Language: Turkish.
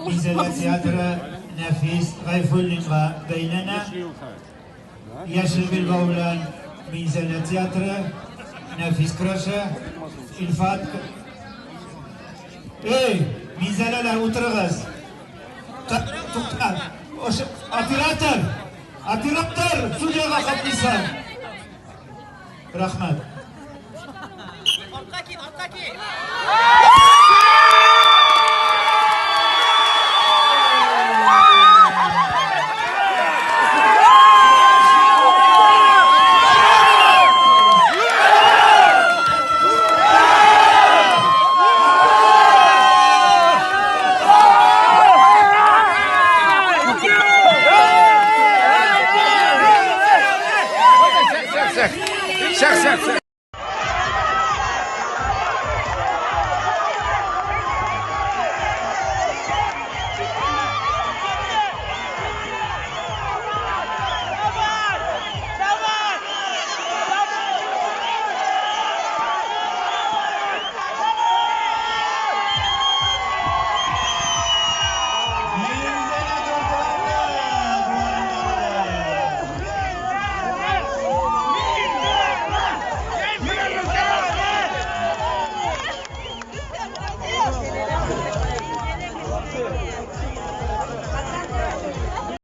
Mizela Tiyatro Nefis Gayfullinga beynena. Yeşil Bilbao Mizela Tiyatro Nefis Kraşa İlfat. Ey Mizelalar oturağız. Atirattır Suriye'ye kapıysan. Rahmet. Şak.